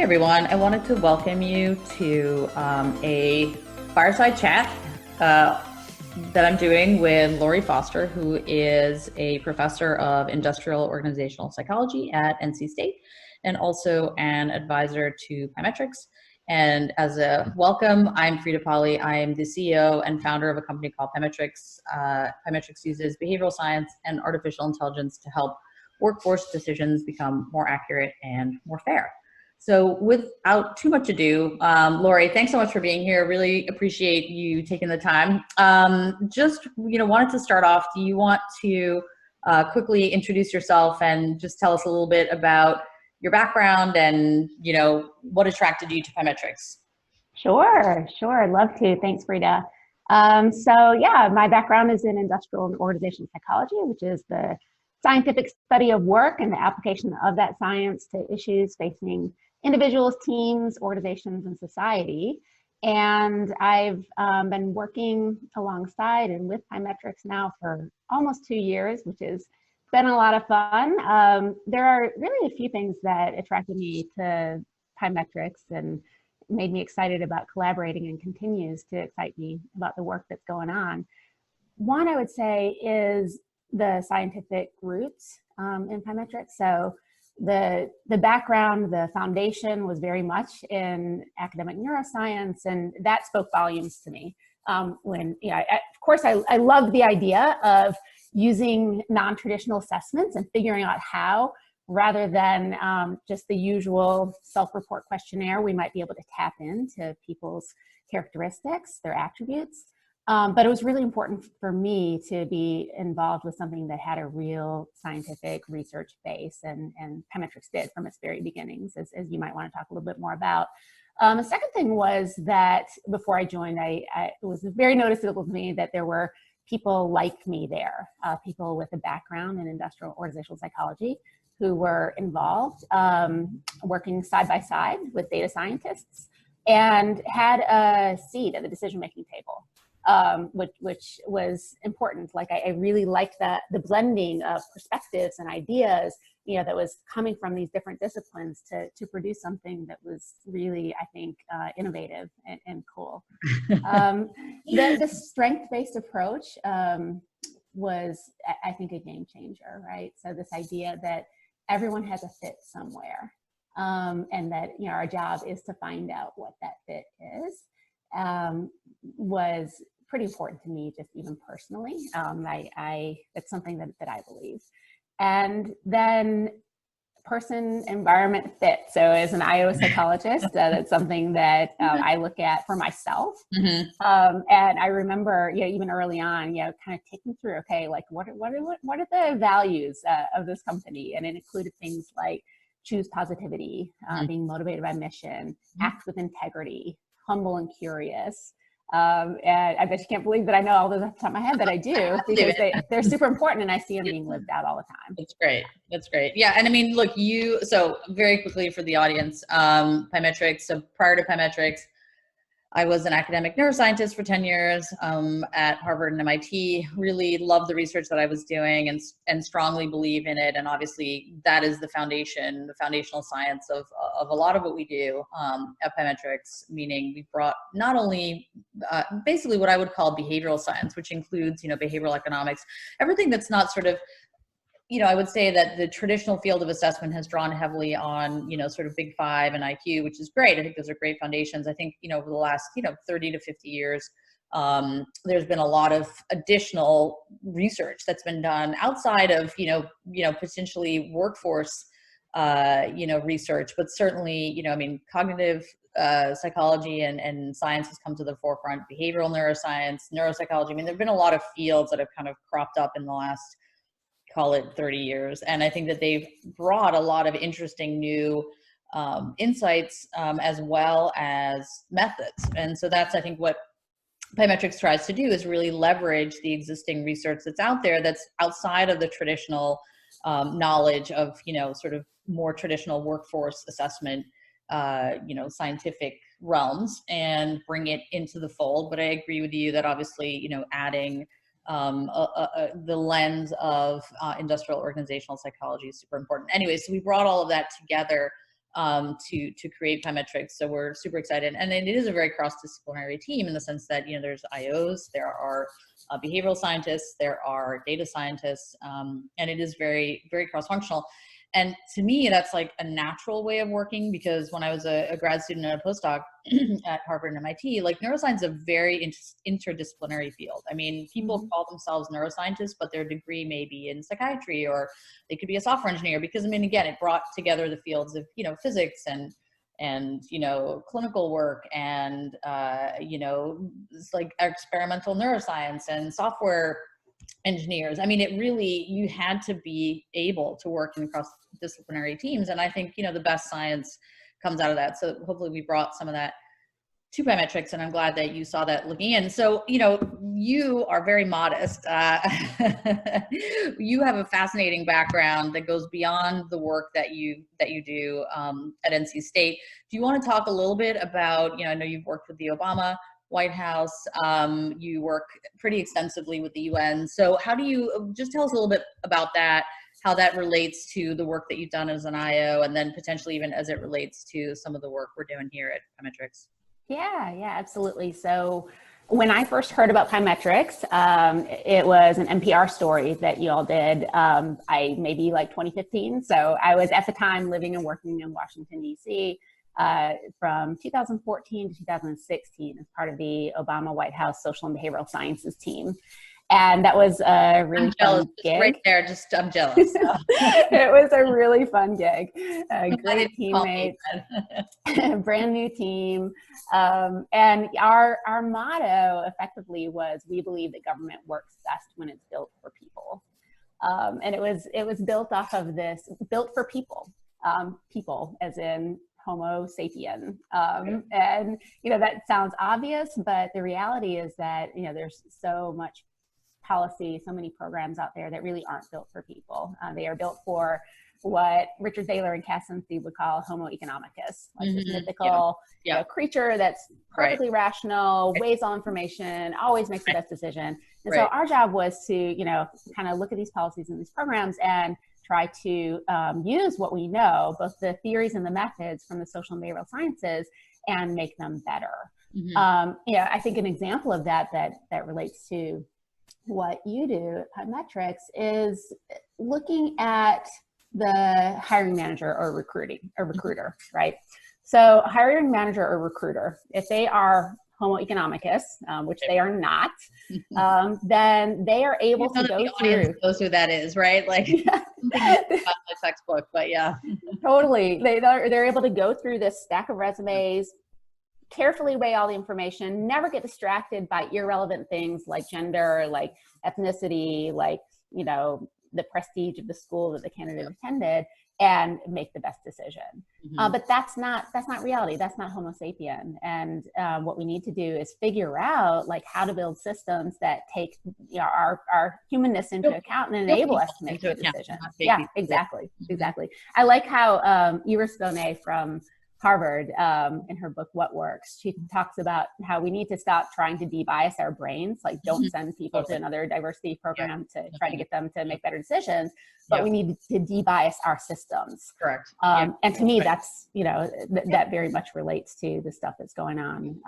everyone. I wanted to welcome you to a fireside chat that I'm doing with Lori Foster, who is a professor of industrial organizational psychology at NC State and also an advisor to Pymetrics. And as a welcome, I'm Frida Polli. I am the CEO and founder of a company called Pymetrics. Pymetrics uses behavioral science and artificial intelligence to help workforce decisions become more accurate and more fair. So without too much ado, Lori, thanks so much for being here. Really appreciate you taking the time. Wanted to start off, do you want to quickly introduce yourself and just tell us a little bit about your background and, what attracted you to Pymetrics? Sure. I'd love to. Thanks, Frida. My background is in industrial and organizational psychology, which is the scientific study of work and the application of that science to issues facing individuals, teams, organizations, and society. And I've been working alongside and with Pymetrics now for almost 2 years, which has been a lot of fun. There are really a few things that attracted me to Pymetrics and made me excited about collaborating and continues to excite me about the work that's going on. One, I would say, is the scientific roots in Pymetrics. So the background, the foundation was very much in academic neuroscience, and that spoke volumes to me. Of course, I love the idea of using non-traditional assessments and figuring out how, rather than just the usual self-report questionnaire, we might be able to tap into people's characteristics, their attributes. But it was really important for me to be involved with something that had a real scientific research base, and Pymetrics did from its very beginnings, as you might want to talk a little bit more about. The second thing was that before I joined, it was very noticeable to me that there were people like me there, people with a background in industrial organizational psychology who were involved, working side by side with data scientists and had a seat at the decision-making table. Which was important. Like I really liked the blending of perspectives and ideas, that was coming from these different disciplines to produce something that was really, I think, innovative and cool. The strength-based approach was, I think, a game changer, right? So this idea that everyone has a fit somewhere, and that our job is to find out what that fit is. Was pretty important to me, just even personally. It's something that I believe. And then person environment fit. So as an IO psychologist, that's something that I look at for myself. Mm-hmm. And I remember, even early on, kind of taking through, okay, like what are the values of this company? And it included things like choose positivity, being motivated by mission, act with integrity, humble and curious. And I bet you can't believe that I know all those off the top of my head, but I do, because they're super important and I see them being lived out all the time. That's great. Yeah. And I mean, look, so very quickly for the audience, Pymetrics. So prior to Pymetrics, I was an academic neuroscientist for 10 years at Harvard and MIT. Really loved the research that I was doing and strongly believe in it. And obviously that is the foundational science of a lot of what we do at Pymetrics, meaning we brought not only basically what I would call behavioral science, which includes, behavioral economics, everything that's not sort of, I would say that the traditional field of assessment has drawn heavily on, sort of big five and IQ, which is great. I think those are great foundations. I think, over the last, 30 to 50 years, there's been a lot of additional research that's been done outside of, potentially workforce, research, but certainly, cognitive psychology and science has come to the forefront, behavioral neuroscience, neuropsychology. There've been a lot of fields that have kind of cropped up in the last, call it 30 years. And I think that they've brought a lot of interesting new insights as well as methods. And so that's, I think, what Pymetrics tries to do is really leverage the existing research that's out there that's outside of the traditional knowledge of, sort of more traditional workforce assessment, scientific realms, and bring it into the fold. But I agree with you that obviously, adding the lens of industrial organizational psychology is super important. Anyway, so we brought all of that together to create Pymetrics. So we're super excited, and it is a very cross-disciplinary team in the sense that, you know, there's IOs, there are behavioral scientists, there are data scientists, and it is very, very cross-functional. And to me, that's like a natural way of working, because when I was a grad student and a postdoc at Harvard and MIT, like neuroscience is a very interdisciplinary field. I mean, people call themselves neuroscientists, but their degree may be in psychiatry, or they could be a software engineer, because I mean, again, it brought together the fields of, you know, physics and you know, clinical work and you know, it's like experimental neuroscience and software engineers. I mean, it really, you had to be able to work in cross-disciplinary teams. And I think, you know, the best science comes out of that. So hopefully we brought some of that to Pymetrics, and I'm glad that you saw that looking in. So, you know, you are very modest. You have a fascinating background that goes beyond the work that you do at NC State. Do you want to talk a little bit about, you know, I know you've worked with the Obama White House, you work pretty extensively with the UN. So how do you, just tell us a little bit about that, how that relates to the work that you've done as an IO, and then potentially even as it relates to some of the work we're doing here at Pymetrics. Yeah, absolutely. So when I first heard about Pymetrics, it was an NPR story that you all did, maybe like 2015. So I was at the time living and working in Washington, D.C., from 2014 to 2016 as part of the Obama White House Social and Behavioral Sciences team. And that was a really fun gig. Right there, I'm jealous. It was a really fun gig. Great teammates, brand new team. And our motto effectively was, we believe that government works best when it's built for people. And it was built off of this, built for people, people as in Homo sapien. And, you know, that sounds obvious, but the reality is that, you know, there's so much policy, so many programs out there that really aren't built for people. They are built for what Richard Thaler and Cass Sunstein would call Homo economicus, like this mythical you know, creature that's perfectly rational, weighs all information, always makes the best decision. And so our job was to, you know, kind of look at these policies and these programs and try to use what we know, both the theories and the methods from the social and behavioral sciences, and make them better. Yeah, I think an example of that relates to what you do at Pymetrics is looking at the hiring manager or recruiter, right? So hiring manager or recruiter, if they are Homo economicus, which they are not, then they are able to go through. Knows who that is, right? Like about the textbook, but yeah. Totally. They're able to go through this stack of resumes, carefully weigh all the information, never get distracted by irrelevant things like gender, like ethnicity, like, you know, the prestige of the school that the candidate attended, and make the best decision. But that's not reality. That's not Homo sapien. And what we need to do is figure out like how to build systems that take, you know, our humanness into account and enable us to make good decisions. Yeah, exactly. I like how Iris Bonet from Harvard, in her book, What Works, she talks about how we need to stop trying to de-bias our brains, like don't send people to another diversity program to try to get them to make better decisions, but we need to de-bias our systems. Correct. And to me, that's, you know, that very much relates to the stuff that's going on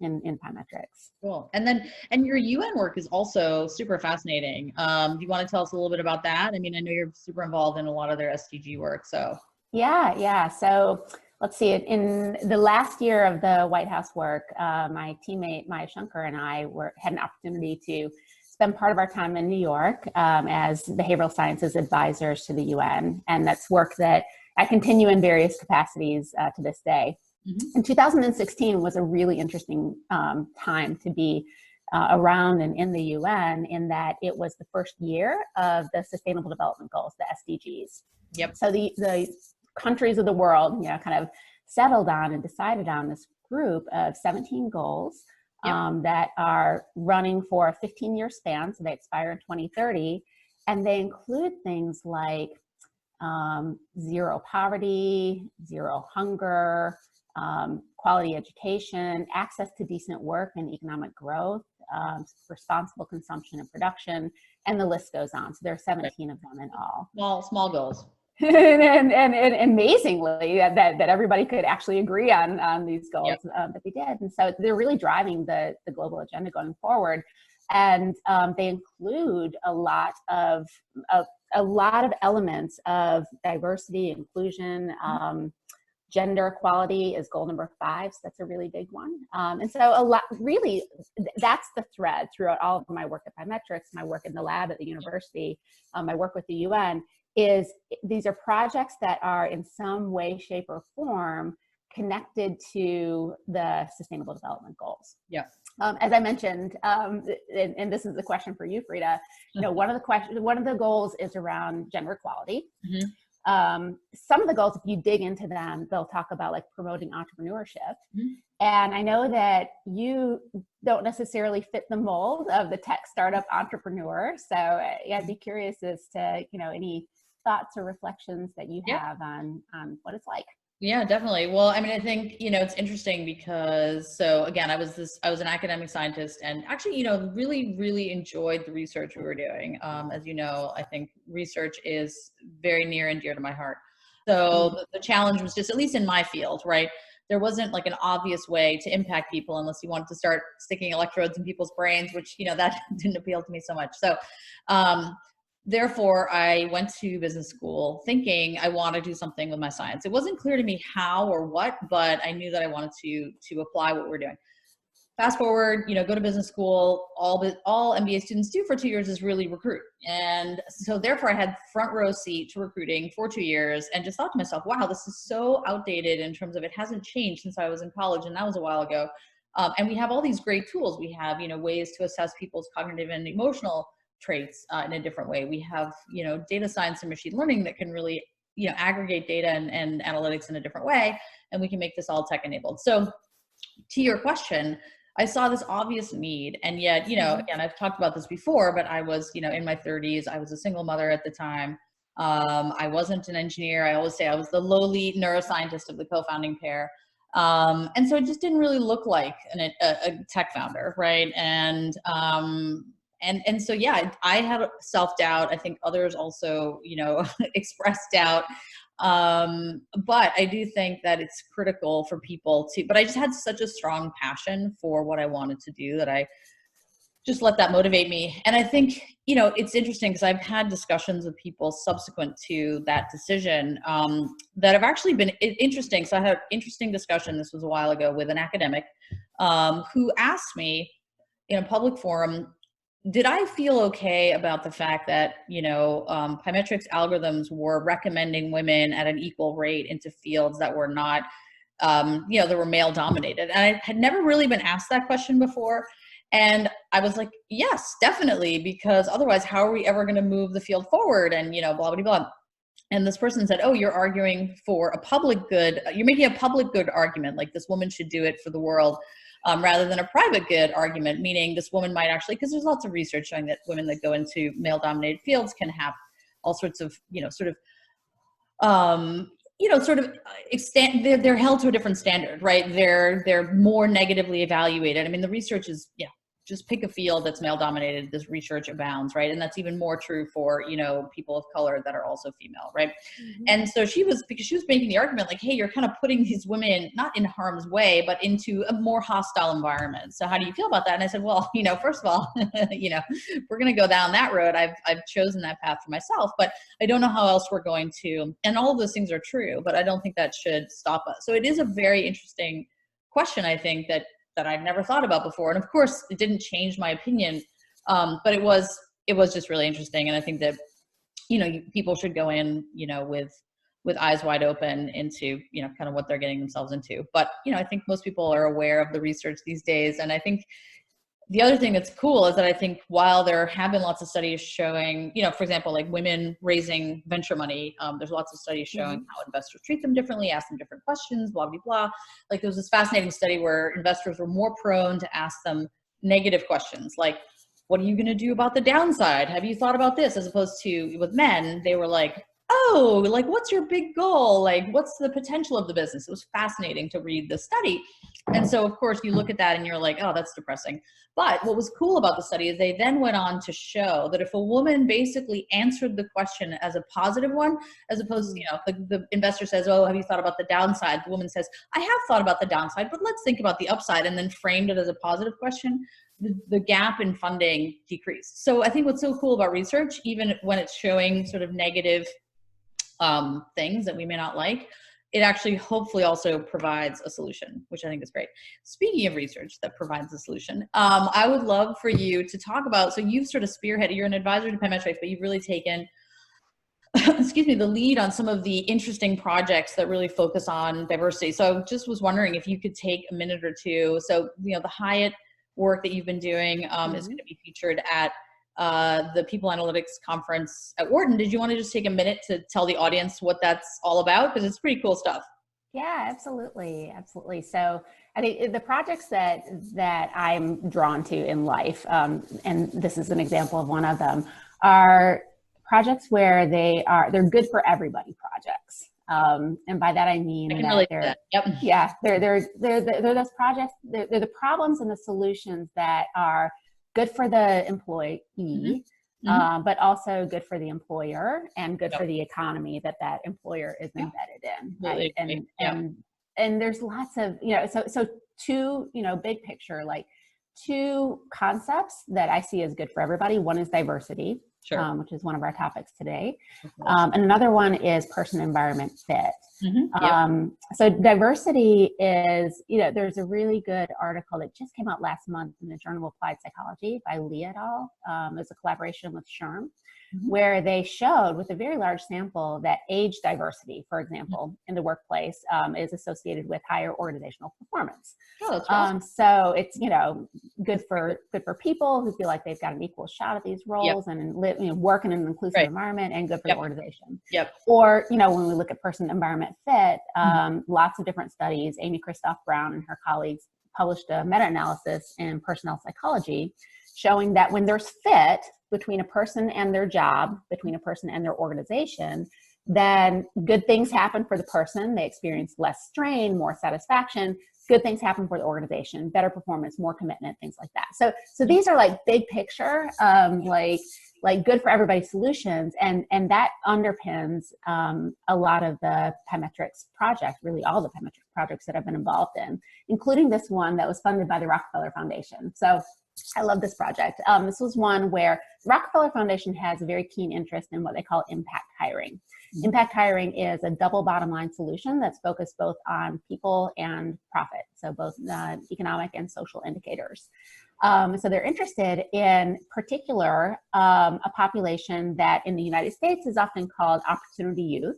in Pymetrics. Cool. And your UN work is also super fascinating. Do you want to tell us a little bit about that? I mean, I know you're super involved in a lot of their SDG work, so. Yeah. So let's see, in the last year of the White House work, my teammate, Maya Shankar, and I had an opportunity to spend part of our time in New York as behavioral sciences advisors to the UN. And that's work that I continue in various capacities to this day. And 2016 was a really interesting time to be around and in the UN, in that it was the first year of the Sustainable Development Goals, the SDGs. Yep. So the countries of the world, you know, kind of settled on and decided on this group of 17 goals that are running for a 15-year span, so they expire in 2030, and they include things like zero poverty, zero hunger, quality education, access to decent work and economic growth, responsible consumption and production, and the list goes on. So there are 17 of them in all. Small goals. and amazingly that everybody could actually agree on these goals. Yep. That they did. And so they're really driving the global agenda going forward. And they include a lot of elements of diversity, inclusion, gender equality is goal number 5. So that's a really big one. And so really, that's the thread throughout all of my work at Pymetrics, my work in the lab at the university, my work with the UN, is these are projects that are in some way, shape, or form connected to the Sustainable Development Goals. Yeah. As I mentioned, and this is the question for you, Frida. One of the goals is around gender equality. Mm-hmm. Some of the goals, if you dig into them, they'll talk about like promoting entrepreneurship. Mm-hmm. And I know that you don't necessarily fit the mold of the tech startup entrepreneur. So I'd be curious as to, any thoughts or reflections that you have on what it's like. Yeah, definitely. Well, I mean, I think, it's interesting because, so again, I was an academic scientist and actually, really, really enjoyed the research we were doing. As you know, I think research is very near and dear to my heart. So the challenge was just, at least in my field, right? There wasn't like an obvious way to impact people unless you wanted to start sticking electrodes in people's brains, which, that didn't appeal to me so much. So, therefore, I went to business school thinking I want to do something with my science. It wasn't clear to me how or what, but I knew that I wanted to apply what we're doing. Fast forward, go to business school. All MBA students do for 2 years is really recruit. And so therefore I had front row seat to recruiting for 2 years and just thought to myself, wow, this is so outdated in terms of it hasn't changed since I was in college. And that was a while ago. And we have all these great tools. We have, ways to assess people's cognitive and emotional traits in a different way. We have, data science and machine learning that can really, aggregate data and analytics in a different way. And we can make this all tech enabled. So to your question, I saw this obvious need. And yet, again, I've talked about this before, but I was, in my 30s, I was a single mother at the time. I wasn't an engineer. I always say I was the lowly neuroscientist of the co-founding pair. And so it just didn't really look like a tech founder, right? And so, yeah, I had self-doubt. I think others also, expressed doubt. But I do think that it's critical for people but I just had such a strong passion for what I wanted to do that I just let that motivate me. And I think, it's interesting because I've had discussions with people subsequent to that decision that have actually been interesting. So I had an interesting discussion, this was a while ago, with an academic who asked me in a public forum, did I feel okay about the fact that, Pymetrics algorithms were recommending women at an equal rate into fields that were not, that were male dominated? And I had never really been asked that question before. And I was like, yes, definitely, because otherwise, how are we ever going to move the field forward? And, blah, blah, blah. And this person said, oh, you're arguing for a public good. You're making a public good argument, like this woman should do it for the world. Rather than a private good argument, meaning this woman might actually, because there's lots of research showing that women that go into male-dominated fields can have all sorts of, they're held to a different standard, right? They're more negatively evaluated. I mean, the research is, just pick a field that's male-dominated. This research abounds, right? And that's even more true for, people of color that are also female, right? Mm-hmm. And so because she was making the argument like, hey, you're kind of putting these women not in harm's way, but into a more hostile environment. So how do you feel about that? And I said, well, first of all, we're going to go down that road. I've chosen that path for myself, but I don't know how else we're going to, and all of those things are true, but I don't think that should stop us. So it is a very interesting question, I think, that I've never thought about before. And of course it didn't change my opinion. But it was just really interesting. And I think that, people should go in, with eyes wide open into, kind of what they're getting themselves into. But, I think most people are aware of the research these days. And I think the other thing that's cool is that I think while there have been lots of studies showing, for example, like women raising venture money, there's lots of studies showing how investors treat them differently, ask them different questions, blah, blah, blah. Like there was this fascinating study where investors were more prone to ask them negative questions, like, what are you going to do about the downside? Have you thought about this? As opposed to with men, they were like, oh, like, what's your big goal? Like, what's the potential of the business? It was fascinating to read the study. And so, of course, you look at that and you're like, oh, that's depressing. But what was cool about the study is they then went on to show that if a woman basically answered the question as a positive one, as opposed to, you know, the investor says, oh, have you thought about the downside? The woman says, I have thought about the downside, but let's think about the upside, and then framed it as a positive question, the gap in funding decreased. So I think what's so cool about research, even when it's showing sort of negative things that we may not like, it actually hopefully also provides a solution, which I think is great. Speaking of research that provides a solution, I would love for you to talk about, so you've sort of spearheaded, you're an advisor to Pymetrics, but you've really taken, excuse me, the lead on some of the interesting projects that really focus on diversity. So I just was wondering if you could take a minute or two. So, you know, the Hyatt work that you've been doing is going to be featured at the People Analytics Conference at Wharton. Did you want to just take a minute to tell the audience what that's all about? Because it's pretty cool stuff. Yeah, absolutely. Absolutely. So I think the projects that I'm drawn to in life, and this is an example of one of them, are projects where they're good for everybody projects. And by that I mean they're those projects, they're the problems and the solutions that are good for the employee, but also good for the employer and good for the economy that employer is embedded in, right? And there's lots of, you know, so two, you know, big picture, like two concepts that I see as good for everybody. One is diversity, which is one of our topics today. And another one is person-environment fit. So diversity is, you know, there's a really good article that just came out last month in the Journal of Applied Psychology by Lee et al. It's a collaboration with Sherm, where they showed with a very large sample that age diversity, for example, in the workplace is associated with higher organizational performance. That's awesome. So it's, you know, good for people who feel like they've got an equal shot at these roles and live, you know, work in an inclusive environment, and good for the organization. Or, you know, when we look at person-environment fit, lots of different studies. Amy Christoph Brown and her colleagues published a meta-analysis in Personnel Psychology showing that when there's fit between a person and their job, between a person and their organization, then good things happen for the person. They experience less strain, more satisfaction. Good things happen for the organization, better performance, more commitment, things like that. So these are like big picture, like good for everybody solutions, and that underpins a lot of the Pymetrics project, really all the Pymetrics projects that I've been involved in, including this one that was funded by the Rockefeller Foundation. So I love this project. This was one where the Rockefeller Foundation has a very keen interest in what they call impact hiring. Impact hiring is a double bottom line solution that's focused both on people and profit, so both economic and social indicators. So they're interested in particular a population that in the United States is often called opportunity youth.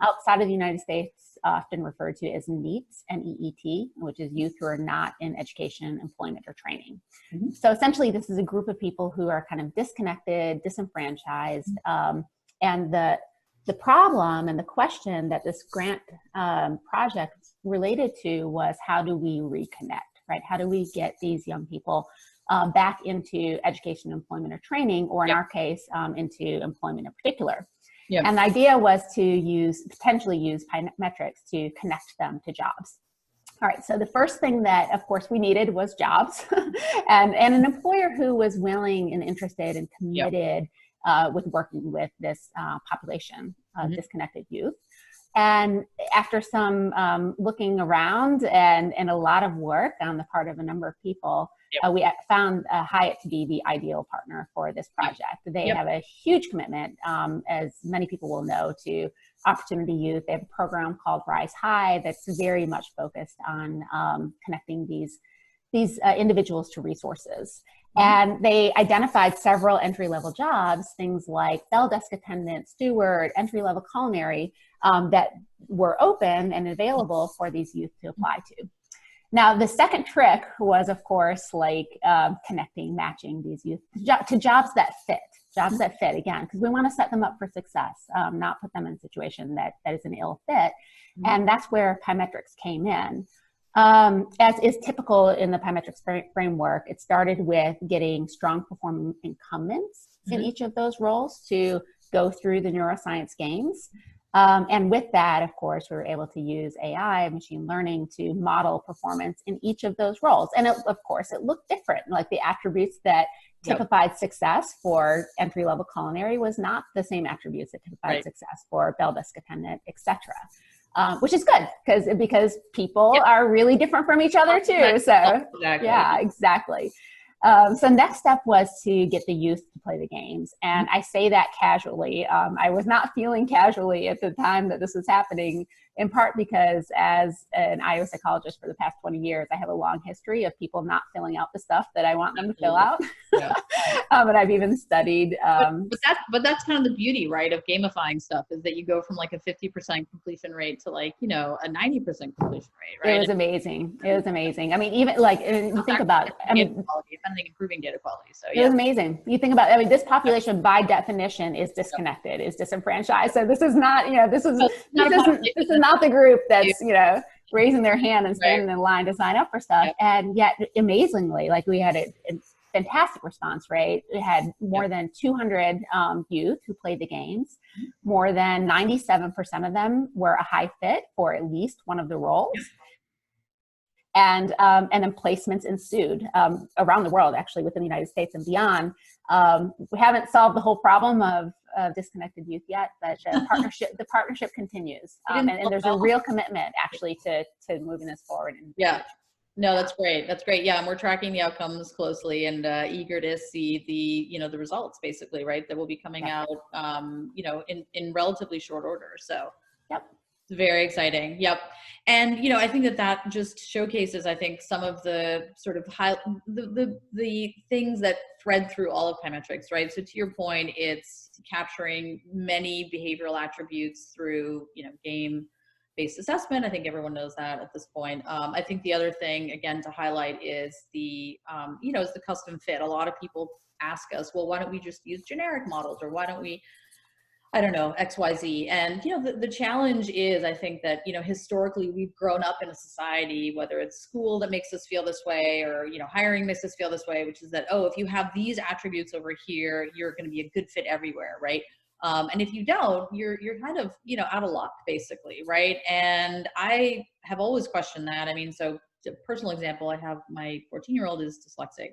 Outside of the United States, often referred to as NEETs, N-E-E-T, which is youth who are not in education, employment, or training. So essentially, this is a group of people who are kind of disconnected, disenfranchised, and the problem and the question that this grant project related to was, how do we reconnect, right? How do we get these young people back into education, employment, or training, or in our case, into employment in particular? And the idea was to potentially use Pymetrics to connect them to jobs. All right, so the first thing that, of course, we needed was jobs and an employer who was willing and interested and committed with working with this population of disconnected youth. And after some looking around and a lot of work on the part of a number of people, we found Hyatt to be the ideal partner for this project. They have a huge commitment, as many people will know, to opportunity youth. They have a program called Rise High that's very much focused on connecting these individuals to resources. And they identified several entry-level jobs, things like bell desk attendant, steward, entry-level culinary, that were open and available for these youth to apply to. Now, the second trick was, of course, like connecting, matching these youth to jobs that fit. Jobs that fit, again, because we want to set them up for success, not put them in a situation that is an ill fit. And that's where Pymetrics came in. As is typical in the Pymetrics framework, it started with getting strong performing incumbents in each of those roles to go through the neuroscience games. And with that, of course, we were able to use AI, machine learning, to model performance in each of those roles. And of course, it looked different. Like the attributes that typified success for entry-level culinary was not the same attributes that typified success for bell desk attendant, etc. Which is good because people are really different from each other too. So yeah, exactly. So next step was to get the youth to play the games. And I say that casually. I was not feeling casually at the time that this was happening, in part because as an IO psychologist for the past 20 years, I have a long history of people not filling out the stuff that I want them to fill out. Yeah. And I've even studied. But that's kind of the beauty, right, of gamifying stuff, is that you go from like a 50% completion rate to like, you know, a 90% completion rate, right? It was amazing. It was amazing. I mean, even like, you think about, I mean, quality, if anything, improving data quality. So yeah. It was amazing. You think about, I mean, this population by definition is disconnected, is disenfranchised. So this is not, you know, this is not the group that's, you know, raising their hand and standing in line to sign up for stuff. And yet, amazingly, like we had a fantastic response rate. We had more than 200 youth who played the games. More than 97% of them were a high fit for at least one of the roles. And then placements ensued around the world, actually, within the United States and beyond. We haven't solved the whole problem of disconnected youth yet, but the partnership continues. And there's a real commitment, actually, to moving this forward. No, that's great. That's great. Yeah, and we're tracking the outcomes closely and eager to see the, you know, the results, basically, right, that will be coming out, you know, in relatively short order. So it's very exciting. Yep. And, you know, I think that just showcases, I think, some of the sort of the things that thread through all of Pymetrics, right? So to your point, it's capturing many behavioral attributes through, you know, game-based assessment. I think everyone knows that at this point. I think the other thing, again, to highlight is the, you know, is the custom fit. A lot of people ask us, well, why don't we just use generic models, or why don't we, I don't know, XYZ. And, you know, the challenge is, I think that, you know, historically we've grown up in a society, whether it's school that makes us feel this way, or, you know, hiring makes us feel this way, which is that, oh, if you have these attributes over here, you're going to be a good fit everywhere, right? And if you don't, you're kind of, you know, out of luck, basically, right? And I have always questioned that. I mean, so a personal example, I have my 14-year-old is dyslexic.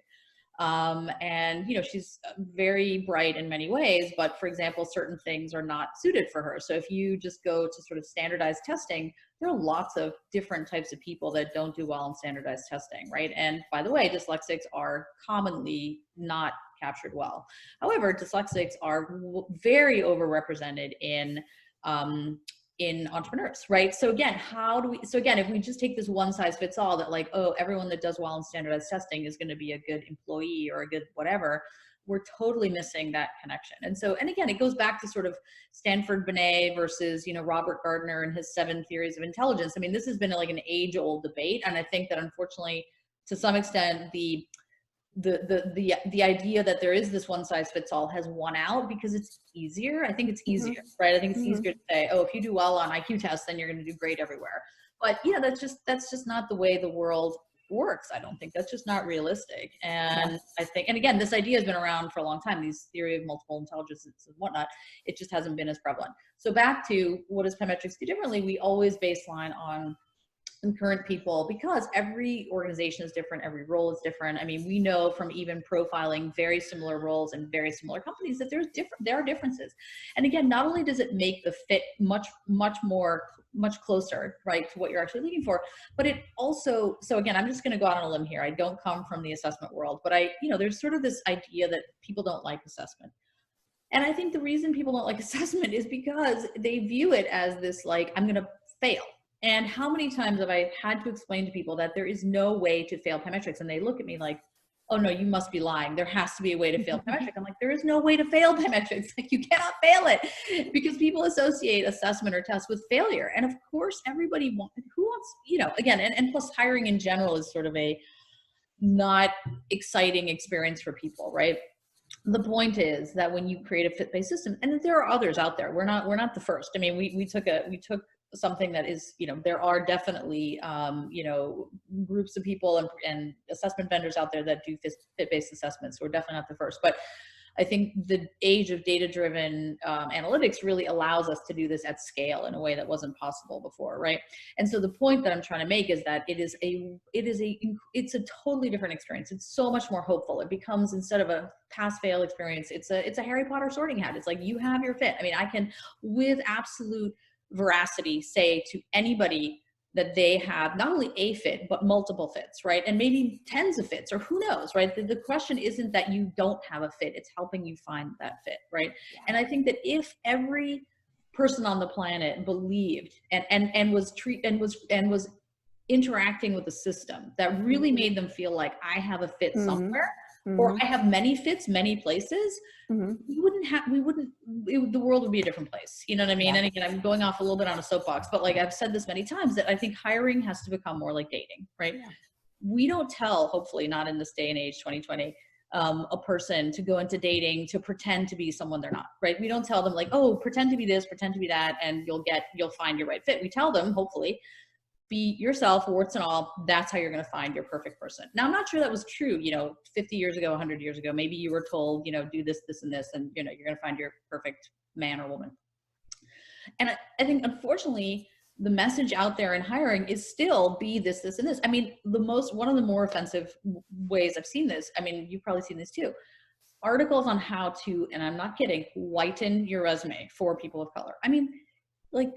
And, you know, she's very bright in many ways, but for example, certain things are not suited for her. So if you just go to sort of standardized testing, there are lots of different types of people that don't do well in standardized testing, right? And by the way, dyslexics are commonly not captured well. However, dyslexics are very overrepresented in entrepreneurs, right? So again, if we just take this one size fits all, that like, oh, everyone that does well in standardized testing is going to be a good employee or a good whatever, we're totally missing that connection. And so, and again, it goes back to sort of Stanford Binet versus, you know, Robert Gardner and his 7 theories of intelligence. I mean, this has been like an age-old debate. And I think that unfortunately, to some extent, the idea that there is this one size fits all has won out because it's easier. I think it's easier, right? I think it's easier to say, oh, if you do well on IQ tests, then you're going to do great everywhere. But you know, that's just not the way the world works. I don't think that's just not realistic. And I think, and again, this idea has been around for a long time, these theory of multiple intelligences and whatnot. It just hasn't been as prevalent. So back to what does Pymetrics do differently? We always baseline on current people, because every organization is different, every role is different. I mean, we know from even profiling very similar roles in very similar companies that there are differences. And again, not only does it make the fit much closer, right, to what you're actually looking for, but it also, so again, I'm just going to go out on a limb here. I don't come from the assessment world, but there's sort of this idea that people don't like assessment. And I think the reason people don't like assessment is because they view it as this, like, I'm going to fail. And how many times have I had to explain to people that there is no way to fail Pymetrics? And they look at me like, oh no, you must be lying. There has to be a way to fail Pymetrics. I'm like, there is no way to fail Pymetrics. Like, you cannot fail it, because people associate assessment or tests with failure. And of course, everybody who wants, you know, again, and plus hiring in general is sort of a not exciting experience for people, right? The point is that when you create a fit-based system, and there are others out there, we're not the first. I mean, we took something that is, you know, there are definitely, you know, groups of people and assessment vendors out there that do fit-based assessments. So we're definitely not the first. But I think the age of data-driven analytics really allows us to do this at scale in a way that wasn't possible before, right? And so the point that I'm trying to make is that it's a totally different experience. It's so much more hopeful. It becomes, instead of a pass-fail experience, it's a Harry Potter sorting hat. It's like, you have your fit. I mean, I can, with absolute veracity, say to anybody that they have not only a fit, but multiple fits, right? And maybe tens of fits, or who knows, right? The question isn't that you don't have a fit, it's helping you find that fit, right? Yeah. And I think that if every person on the planet believed and was interacting with a system that really made them feel like, I have a fit somewhere, or I have many fits, many places, the world would be a different place. You know what I mean? Yeah. And again, I'm going off a little bit on a soapbox, but like I've said this many times, that I think hiring has to become more like dating, right? Yeah. We don't tell, hopefully not in this day and age, 2020, a person to go into dating to pretend to be someone they're not, right? We don't tell them like, oh, pretend to be this, pretend to be that, and you'll find your right fit. We tell them, hopefully, be yourself, warts and all. That's how you're going to find your perfect person. Now, I'm not sure that was true, 50 years ago, 100 years ago. Maybe you were told, do this, this, and this, and you're going to find your perfect man or woman. And I think, unfortunately, the message out there in hiring is still be this, this, and this. I mean, one of the more offensive ways I've seen this, I mean, you've probably seen this too, articles on how to, and I'm not kidding, whiten your resume for people of color. I mean, like,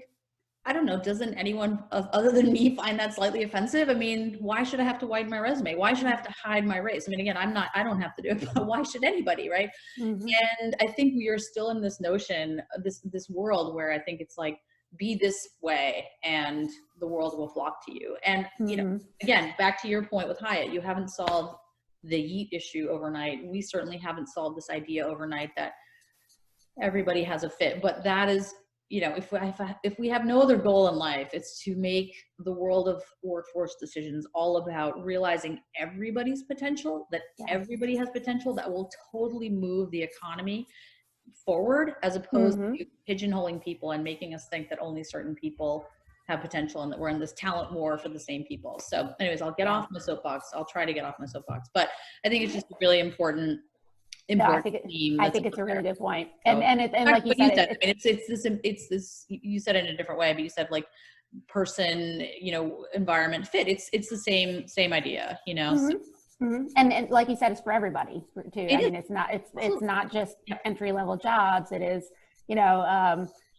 I don't know, doesn't anyone other than me find that slightly offensive? I mean, why should I have to whiten my resume? Why should I have to hide my race? I mean, again, I don't have to do it, but why should anybody, right? Mm-hmm. And I think we are still in this notion, this world where I think it's like, be this way and the world will flock to you. And, again, back to your point with Hyatt, you haven't solved the yeet issue overnight. We certainly haven't solved this idea overnight that everybody has a fit, but that is, if we have no other goal in life, it's to make the world of workforce decisions all about realizing everybody's potential, that everybody has potential, that will totally move the economy forward, as opposed to pigeonholing people and making us think that only certain people have potential and that we're in this talent war for the same people. So anyways, I'll get off my soapbox. I'll try to get off my soapbox, but I think it's just a really important I think it's a really good point. And like you said, it's this, you said it in a different way, but you said like person, environment fit. It's the same idea, And like you said, it's for everybody too. It's not just entry level jobs. It is,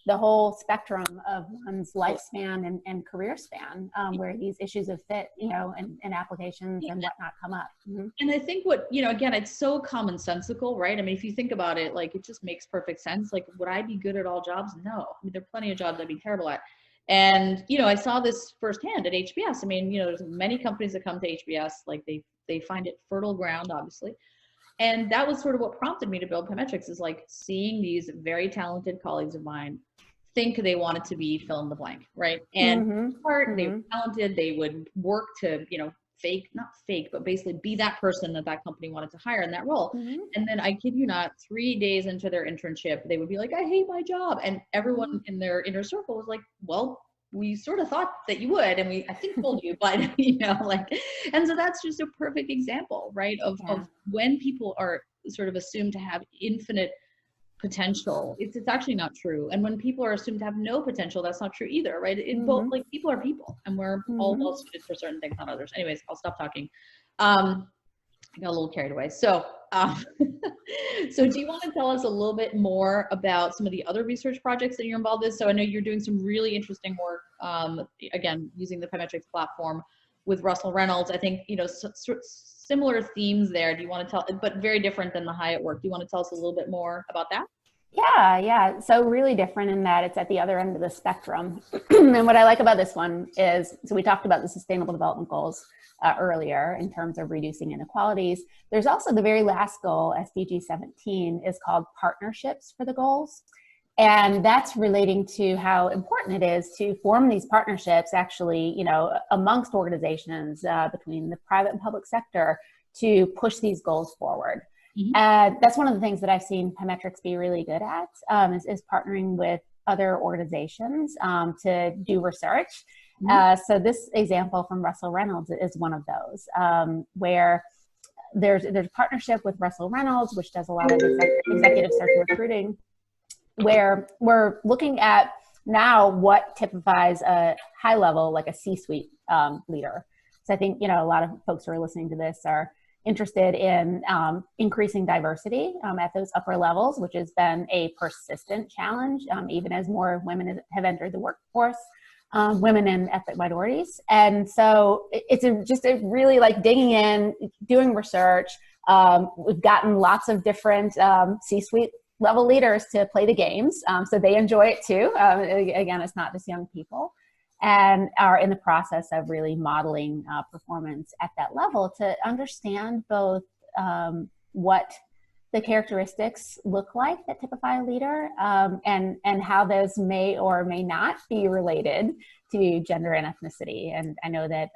the whole spectrum of one's lifespan and career span, where these issues of fit, and applications and whatnot come up. And I think again, it's so commonsensical, right? I mean, if you think about it, like, it just makes perfect sense. Like, would I be good at all jobs? No. I mean, there are plenty of jobs I'd be terrible at. And, I saw this firsthand at HBS. I mean, there's many companies that come to HBS, like they find it fertile ground, obviously. And that was sort of what prompted me to build Pymetrics, is like seeing these very talented colleagues of mine think they wanted to be fill in the blank, right? And they were talented, they would work to, not fake, but basically be that person that company wanted to hire in that role. And then, I kid you not, 3 days into their internship, they would be like, I hate my job. And everyone in their inner circle was like, well, we sort of thought that you would, and I think told you, but and so that's just a perfect example, right? Of when people are sort of assumed to have infinite potential, it's actually not true. And when people are assumed to have no potential, that's not true either, right? Both, like, people are people, and we're all well suited for certain things, not others. Anyways, I'll stop talking. I got a little carried away. So, so do you want to tell us a little bit more about some of the other research projects that you're involved in? So I know you're doing some really interesting work, again, using the Pymetrics platform with Russell Reynolds. I think, similar themes there. Do you want to tell, but very different than the Hyatt work. Do you want to tell us a little bit more about that? Yeah. So really different in that it's at the other end of the spectrum. And what I like about this one is, so we talked about the Sustainable Development Goals earlier in terms of reducing inequalities. There's also the very last goal, SDG 17, is called Partnerships for the Goals. And that's relating to how important it is to form these partnerships actually, amongst organizations, between the private and public sector, to push these goals forward. That's one of the things that I've seen Pymetrics be really good at, is partnering with other organizations to do research. So this example from Russell Reynolds is one of those, where there's a partnership with Russell Reynolds, which does a lot of executive search and recruiting, where we're looking at now what typifies a high level, like a C-suite leader. So I think, a lot of folks who are listening to this are interested in increasing diversity at those upper levels, which has been a persistent challenge, even as more women have entered the workforce, women and ethnic minorities. And so it's just really like digging in, doing research. We've gotten lots of different C-suite level leaders to play the games, so they enjoy it too. Again, it's not just young people, and are in the process of really modeling performance at that level to understand both what the characteristics look like that typify a leader, and how those may or may not be related to gender and ethnicity. And I know that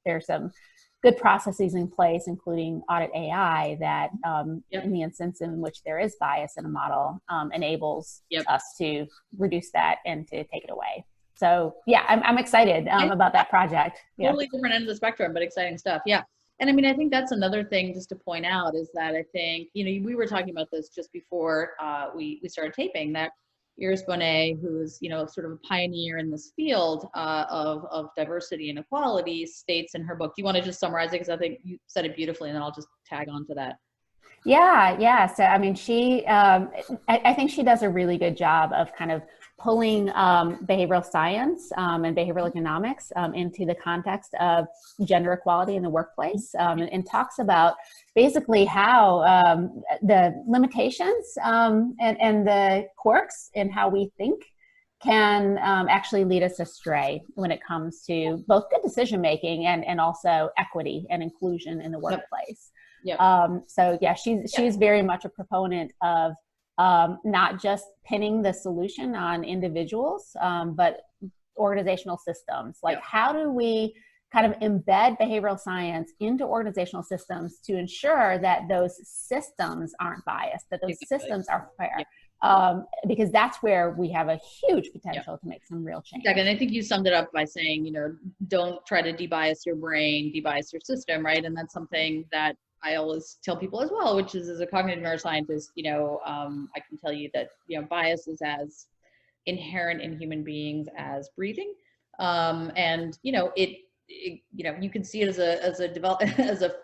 there's some good processes in place, including Audit AI, that in the instance in which there is bias in a model, enables us to reduce that and to take it away. So yeah, I'm excited about that project. Totally different end of the spectrum, but exciting stuff. Yeah. And I mean, I think that's another thing just to point out is that I think, we were talking about this just before we started taping, that Iris Bonet, who's, sort of a pioneer in this field of diversity and equality, states in her book, do you want to just summarize it? Because I think you said it beautifully, and then I'll just tag on to that. Yeah. So, I mean, I think she does a really good job of kind of pulling behavioral science and behavioral economics into the context of gender equality in the workplace, and talks about basically how the limitations and the quirks in how we think can actually lead us astray when it comes to both good decision making and also equity and inclusion in the workplace. So yeah, she's very much a proponent of not just pinning the solution on individuals, but organizational systems. Like, how do we kind of embed behavioral science into organizational systems to ensure that those systems aren't biased, that those systems are fair? Because that's where we have a huge potential to make some real change. Exactly. And I think you summed it up by saying, don't try to debias your brain, debias your system, right? And that's something that I always tell people as well, which is, as a cognitive neuroscientist, I can tell you that, bias is as inherent in human beings as breathing. And, you can see it as a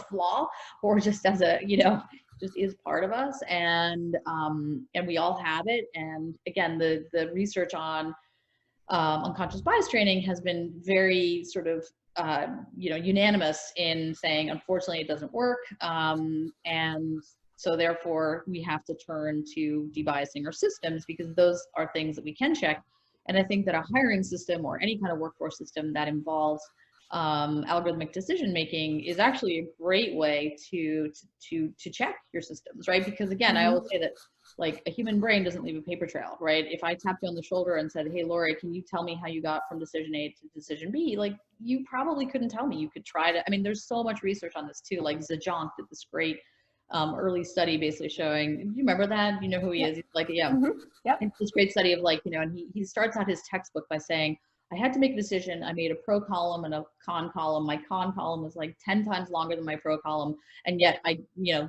flaw, or just as just is part of us. And we all have it. And again, the research on unconscious bias training has been very sort of unanimous in saying, unfortunately, it doesn't work. And so therefore we have to turn to debiasing our systems, because those are things that we can check. And I think that a hiring system or any kind of workforce system that involves algorithmic decision making is actually a great way to check your systems, right? Because again, I always say that, like, a human brain doesn't leave a paper trail, right? If I tapped you on the shoulder and said, hey, Lori, can you tell me how you got from decision A to decision B? Like, you probably couldn't tell me. You could try to, I mean, there's so much research on this too. Like, Zajant did this great early study basically showing, do you remember that? You know who he is? He's like, It's this great study of, like, and he starts out his textbook by saying, I had to make a decision. I made a pro column and a con column. My con column was like 10 times longer than my pro column. And yet I,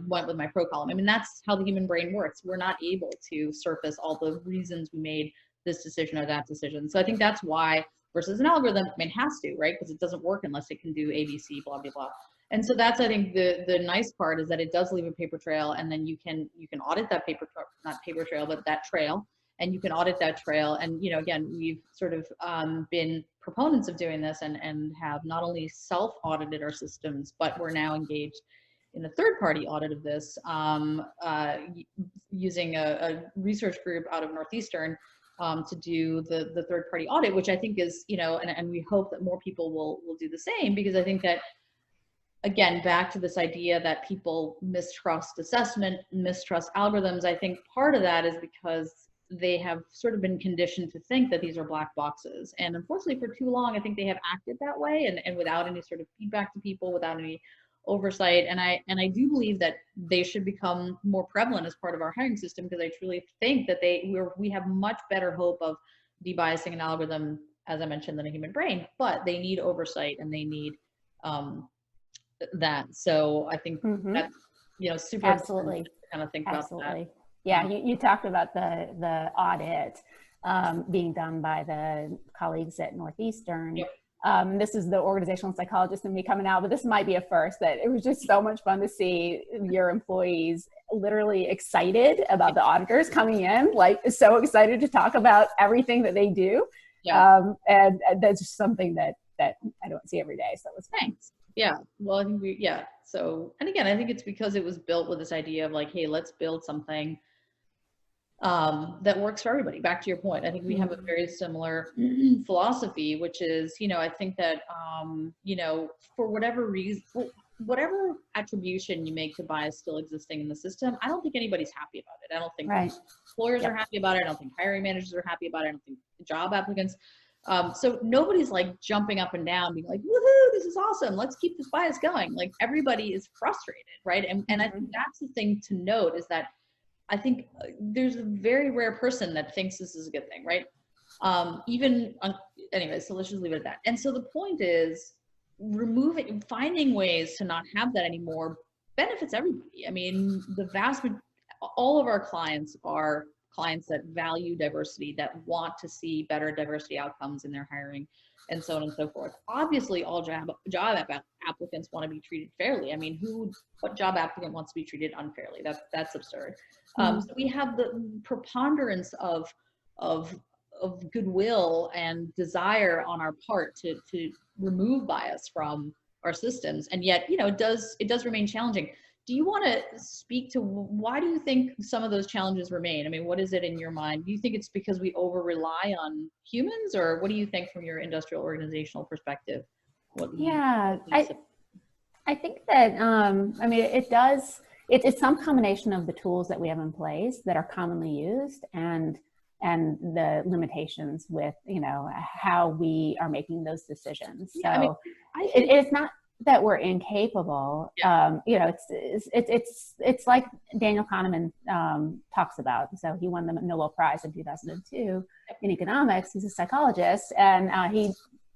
went with my pro column. I mean, that's how the human brain works. We're not able to surface all the reasons we made this decision or that decision. So I think that's why, versus an algorithm, I mean, it has to, right? Because it doesn't work unless it can do A, B, C, blah, blah, blah. And so that's, I think, the nice part is that it does leave a paper trail, and then you can audit that that trail. And you can audit that trail. And, again, we've sort of been proponents of doing this and have not only self-audited our systems, but we're now engaged in a third-party audit of this using a research group out of Northeastern to do the third-party audit, which I think is, and we hope that more people will do the same, because I think that, again, back to this idea that people mistrust assessment, mistrust algorithms, I think part of that is because they have sort of been conditioned to think that these are black boxes. And unfortunately, for too long, I think they have acted that way, and without any sort of feedback to people, without any oversight. And I do believe that they should become more prevalent as part of our hiring system, because I truly think that we have much better hope of debiasing an algorithm, as I mentioned, than a human brain. But they need oversight, and they need that. So I think that's, you know, super Absolutely. important to kind of think Absolutely. about that. Yeah, you talked about the audit being done by the colleagues at Northeastern. Yep. This is the organizational psychologist in me coming out, but this might be a first, that it was just so much fun to see your employees literally excited about the auditors coming in, like so excited to talk about everything that they do. Yeah. And that's just something that I don't see every day. So it was fun. Thanks. Yeah. Well, I think so, and again, I think it's because it was built with this idea of like, hey, let's build something that works for everybody. Back to your point, I think we have a very similar philosophy, which is, you know, I think that, you know, for whatever reason, whatever attribution you make to bias still existing in the system, I don't think anybody's happy about it. I don't think employers are happy about it. I don't think hiring managers are happy about it. I don't think job applicants. So nobody's like jumping up and down being like, woohoo, this is awesome, let's keep this bias going. Like everybody is frustrated, right? And I think that's the thing to note, is that I think there's a very rare person that thinks this is a good thing, right? Anyway, so let's just leave it at that. And so the point is finding ways to not have that anymore benefits everybody. I mean, all of our clients are clients that value diversity, that want to see better diversity outcomes in their hiring, and so on and so forth. Obviously, all job applicants want to be treated fairly. I mean, what job applicant wants to be treated unfairly? That's absurd. So we have the preponderance of goodwill and desire on our part to remove bias from our systems, and yet, you know, it does remain challenging. Do you want to speak to why do you think some of those challenges remain? I mean, what is it in your mind? Do you think it's because we over-rely on humans, or what do you think from your industrial organizational perspective? I think that, I mean, it's some combination of the tools that we have in place that are commonly used and the limitations with, you know, how we are making those decisions. So I mean, it's not that we're incapable. You know, it's like Daniel Kahneman talks about. So he won the Nobel Prize in 2002 in economics. He's a psychologist, and he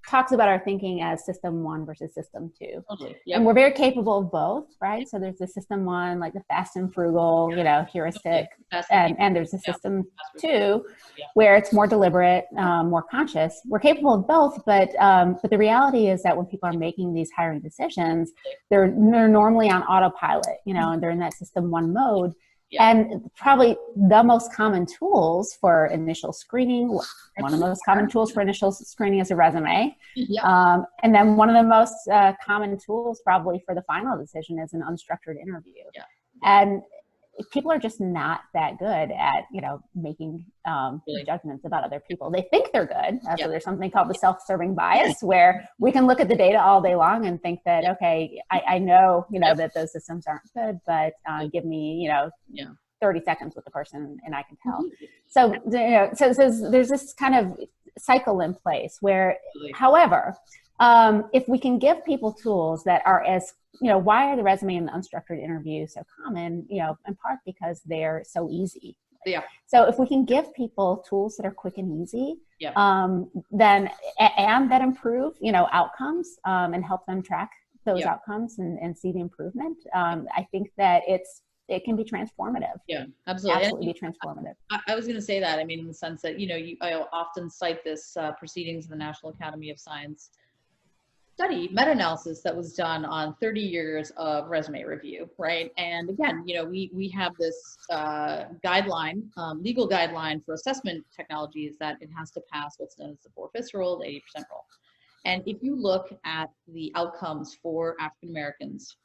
talks about our thinking as system one versus system two. And we're very capable of both, right? So there's the system one, like the fast and frugal, you know, heuristic, and there's the system two, where it's more deliberate, more conscious. We're capable of both, but the reality is that when people are making these hiring decisions, they're normally on autopilot, you know, and they're in that system one mode. And probably the most common tools for initial screening, one of the most common tools for initial screening is a resume. And then one of the most common tools probably for the final decision is an unstructured interview. And people are just not that good at, you know, making judgments about other people. They think they're good. So there's something called the self-serving bias, where we can look at the data all day long and think that, okay, I know, you know, that those systems aren't good, but give me, you know, 30 seconds with the person and I can tell. So, you know, so there's this kind of cycle in place where, however, if we can give people tools that are as, you know, why are the resume and the unstructured interview so common? You know, in part because they're so easy. So if we can give people tools that are quick and easy, then, and that improve, you know, outcomes, and help them track those outcomes and see the improvement, I think that it can be transformative. Absolutely be transformative. I was going to say that, I mean, in the sense that, you know, I often cite this Proceedings of the National Academy of Science study, meta-analysis that was done on 30 years of resume review, right? And again, you know, we have this guideline, legal guideline for assessment technologies, that it has to pass what's known as the 4/5 rule, the 80% rule. And if you look at the outcomes for African Americans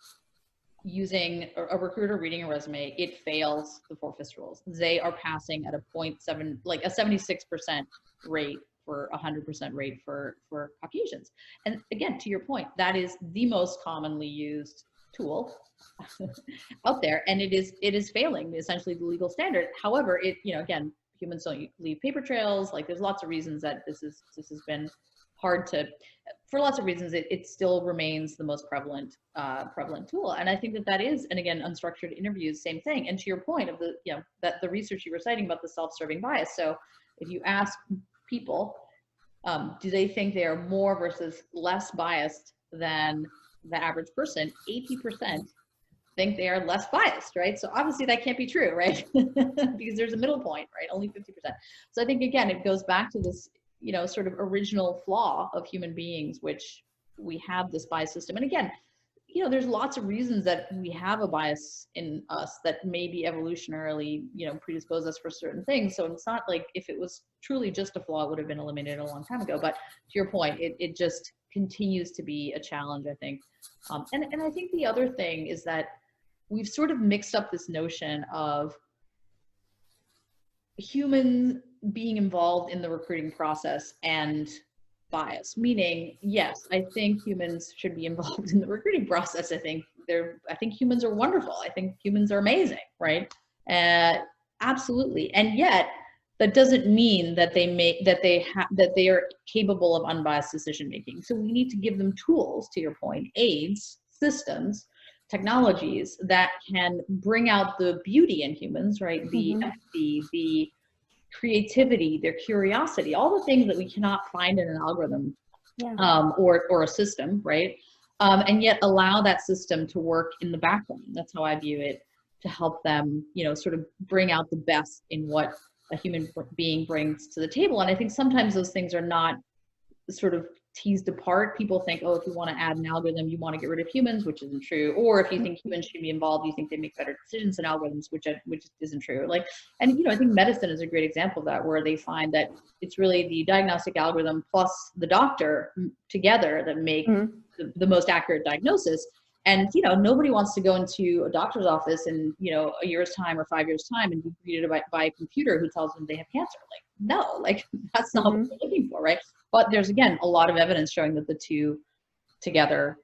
using a recruiter reading a resume, it fails the 4/5 rules. They are passing at a 0.7, like a 76% rate for 100% rate for Caucasians. And again, to your point, that is the most commonly used tool out there, and it is failing essentially the legal standard. However, you know, again, humans don't leave paper trails. Like, there's lots of reasons that this has been hard to, for lots of reasons, it still remains the most prevalent tool. And I think that is, and again, unstructured interviews, same thing. And to your point of the, you know, that the research you were citing about the self-serving bias. So if you ask people, do they think they are more versus less biased than the average person, 80% think they are less biased, right? So obviously that can't be true, right? Because there's a middle point, right? Only 50%. So I think, again, it goes back to this, sort of original flaw of human beings, which we have this bias system. And again, there's lots of reasons that we have a bias in us that maybe evolutionarily, predispose us for certain things. So it's not like if it was truly just a flaw, it would have been eliminated a long time ago. But to your point, it just continues to be a challenge, I think. And I think the other thing is that we've sort of mixed up this notion of humans being involved in the recruiting process and bias, meaning, yes, I think humans should be involved in the recruiting process. I think humans are wonderful. I think humans are amazing, right? Absolutely. And yet that doesn't mean that they are capable of unbiased decision making. So we need to give them tools, to your point, aids, systems, technologies that can bring out the beauty in humans, right? The empathy, the creativity, their curiosity, all the things that we cannot find in an algorithm, or a system, right? And yet allow that system to work in the background. That's how I view it, to help them, sort of bring out the best in what a human being brings to the table. And I think sometimes those things are not sort of teased apart. People think, oh, if you want to add an algorithm, you want to get rid of humans, which isn't true. Or if you think humans should be involved, you think they make better decisions than algorithms, which isn't true. And I think medicine is a great example of that, where they find that it's really the diagnostic algorithm plus the doctor together that make the most accurate diagnosis. And, nobody wants to go into a doctor's office in, a year's time or 5 years' time and be greeted by a computer who tells them they have cancer. No, that's not what we're looking for, right? But there's, again, a lot of evidence showing that the two together,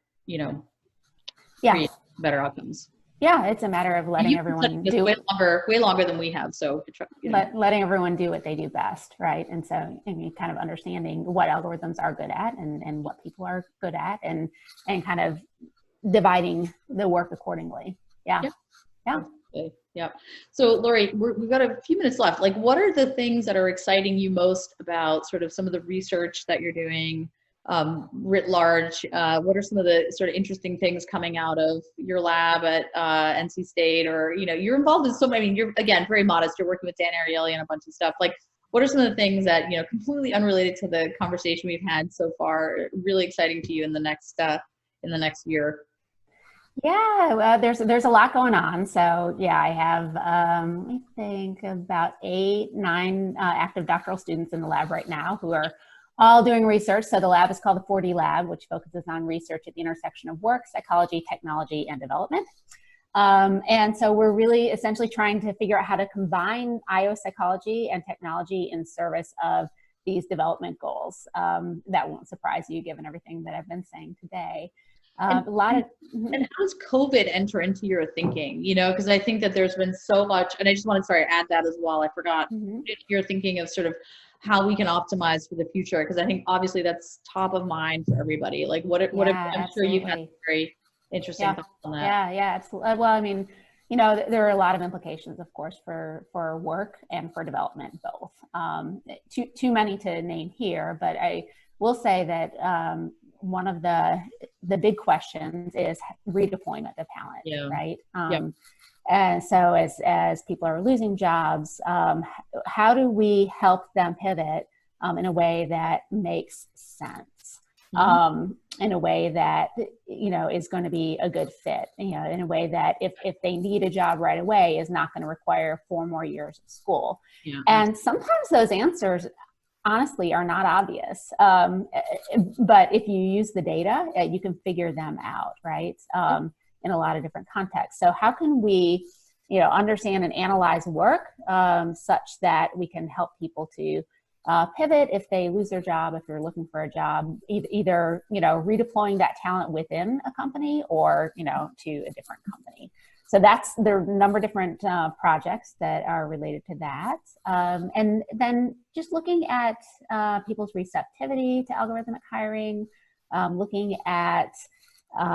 create better outcomes. Yeah, it's a matter of letting everyone do way longer than we have. So letting everyone do what they do best, right? And so, kind of understanding what algorithms are good at and what people are good at, and kind of dividing the work accordingly. Yeah. So Lori, we've got a few minutes left. What are the things that are exciting you most about sort of some of the research that you're doing writ large? What are some of the sort of interesting things coming out of your lab at NC State? Or, you're involved in so many, you're, again, very modest. You're working with Dan Ariely and a bunch of stuff. What are some of the things that, completely unrelated to the conversation we've had so far, really exciting to you in the next year? Yeah, well, there's a lot going on. So yeah, I have, I think about 8, 9 active doctoral students in the lab right now who are all doing research. So the lab is called the 4D Lab, which focuses on research at the intersection of work, psychology, technology, and development. And so we're really essentially trying to figure out how to combine IO psychology and technology in service of these development goals. That won't surprise you, given everything that I've been saying today. And how does COVID enter into your thinking? Because I think that there's been so much, and I just wanted to add that as well. I forgot. You're thinking of sort of how we can optimize for the future, because I think obviously that's top of mind for everybody. I'm sure you've had very interesting thoughts on that. Yeah, absolutely. Well, there are a lot of implications, of course, for work and for development both. Too many to name here, but I will say that one of the big questions is redeployment of talent, right? And so as people are losing jobs, how do we help them pivot in a way that makes sense, in a way that, is going to be a good fit, in a way that if they need a job right away is not going to require 4 more years of school. And sometimes those answers honestly are not obvious. But if you use the data, you can figure them out, right? In a lot of different contexts. So how can we, understand and analyze work such that we can help people to pivot if they lose their job, if you're looking for a job, either, redeploying that talent within a company or, to a different company. So there are a number of different projects that are related to that. And then just looking at people's receptivity to algorithmic hiring, looking at,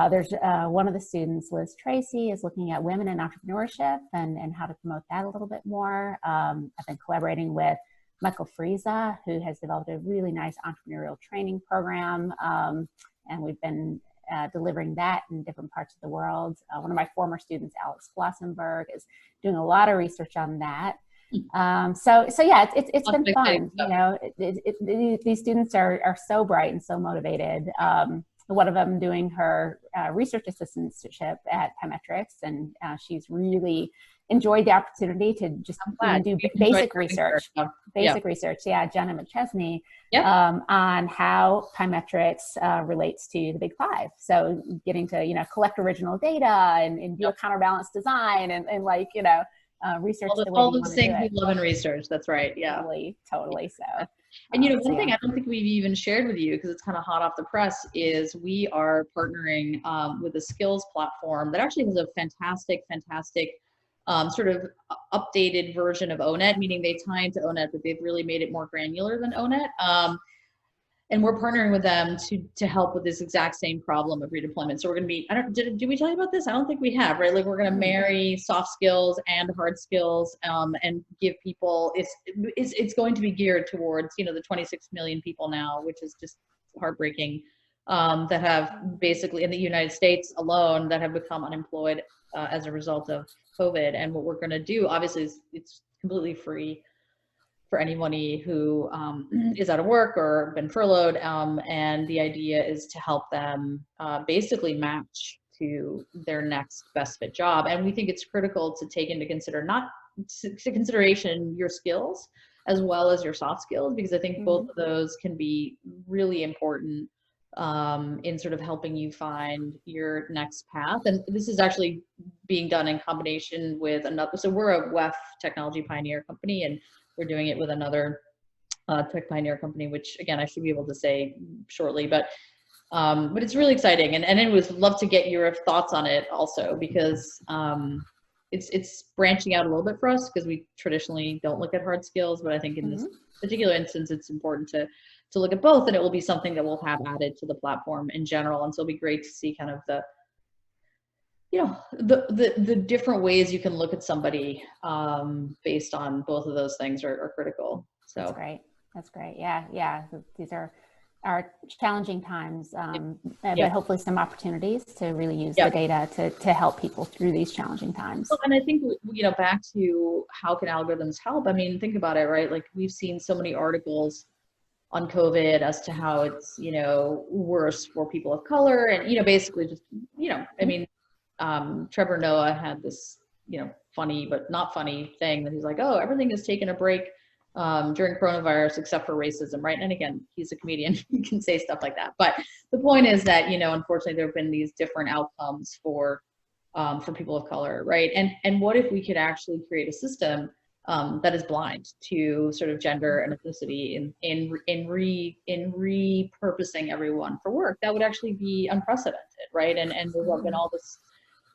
there's one of the students, Liz Tracy, is looking at women in entrepreneurship and how to promote that a little bit more. I've been collaborating with Michael Friza, who has developed a really nice entrepreneurial training program. And we've been delivering that in different parts of the world. One of my former students, Alex Flossenberg, is doing a lot of research on that. So yeah, it's been fun. You know, these students are so bright and so motivated. One of them doing her research assistantship at Pymetrics, and she's really enjoyed the opportunity to just do basic research. Yeah, Jenna McChesney, on how Pymetrics relates to the Big Five. So getting to, you know, collect original data and do a counterbalance design and like, you know, research all those things we love in research. That's right. Yeah, totally. So, and you know, one thing I don't think we've even shared with you, because it's kind of hot off the press, is we are partnering with a skills platform that actually has a fantastic sort of updated version of ONET, meaning they tie into ONET, but they've really made it more granular than ONET. And we're partnering with them to help with this exact same problem of redeployment. So we're going to be, did we tell you about this? I don't think we have, right? Like, we're going to marry soft skills and hard skills, and give people, it's going to be geared towards, you know, the 26 million people now, which is just heartbreaking, that have basically in the United States alone that have become unemployed as a result of COVID. And what we're going to do, obviously, is it's completely free for anybody who is out of work or been furloughed. And the idea is to help them basically match to their next best fit job. And we think it's critical to take into consideration your skills as well as your soft skills, because I think both of those can be really important in sort of helping you find your next path. And this is actually being done in combination with another. So we're a WEF technology pioneer company, and we're doing it with another tech pioneer company, which again, I should be able to say shortly, but it's really exciting. And I would love to get your thoughts on it also, because it's branching out a little bit for us, because we traditionally don't look at hard skills, but I think in this particular instance, it's important to look at both, and it will be something that we'll have added to the platform in general. And so it'll be great to see kind of the different ways you can look at somebody based on both of those things are critical. So that's great. Yeah. These are challenging times, but hopefully some opportunities to really use the data to help people through these challenging times. Well, and I think, you know, back to how can algorithms help? I mean, think about it, right? Like, we've seen so many articles on COVID as to how it's, you know, worse for people of color, and, you know, basically just, you know, I mean, Trevor Noah had this, you know, funny but not funny thing that he's like, oh, everything has taken a break during coronavirus except for racism, right? And again, he's a comedian, he can say stuff like that. But the point is that, you know, unfortunately, there have been these different outcomes for people of color, right? And what if we could actually create a system that is blind to sort of gender and ethnicity in repurposing everyone for work? That would actually be unprecedented, right? And there's been all this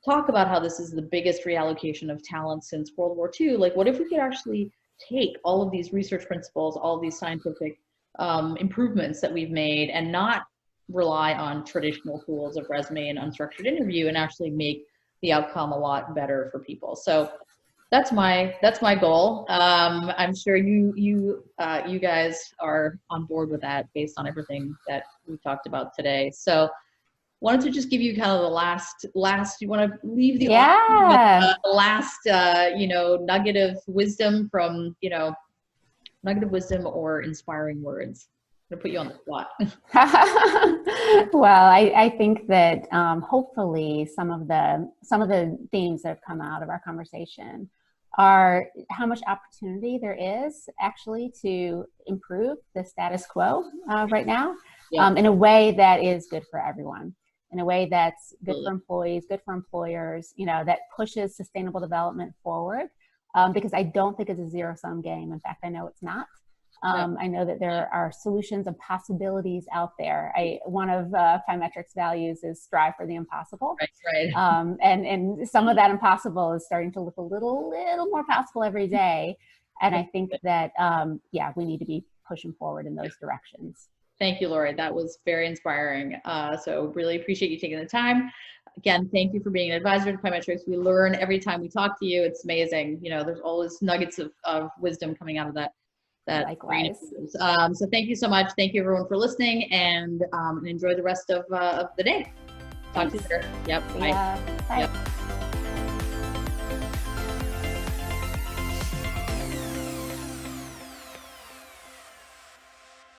talk about how this is the biggest reallocation of talent since World War II. Like, what if we could actually take all of these research principles, all of these scientific improvements that we've made, and not rely on traditional tools of resume and unstructured interview, and actually make the outcome a lot better for people? So that's my goal. I'm sure you guys are on board with that based on everything that we talked about today. So wanted to just give you kind of the last, you want to leave the audience with the last, nugget of wisdom from, nugget of wisdom or inspiring words. I'm gonna put you on the spot. Well, I think that hopefully some of the themes that have come out of our conversation are how much opportunity there is actually to improve the status quo right now in a way that is good for everyone, in a way that's good for employees, good for employers, that pushes sustainable development forward, because I don't think it's a zero-sum game. In fact, I know it's not. I know that there are solutions and possibilities out there. One of Pymetrics' values is strive for the impossible. Right. And some of that impossible is starting to look a little more possible every day. And I think that, we need to be pushing forward in those directions. Thank you, Lori. That was very inspiring. So really appreciate you taking the time. Again, thank you for being an advisor to Pymetrics. We learn every time we talk to you. It's amazing. There's always nuggets of wisdom coming out of that. Likewise. So thank you so much. Thank you everyone for listening, and enjoy the rest of the day. Talk to you later. Yep. See Bye. ya. Bye. Yep.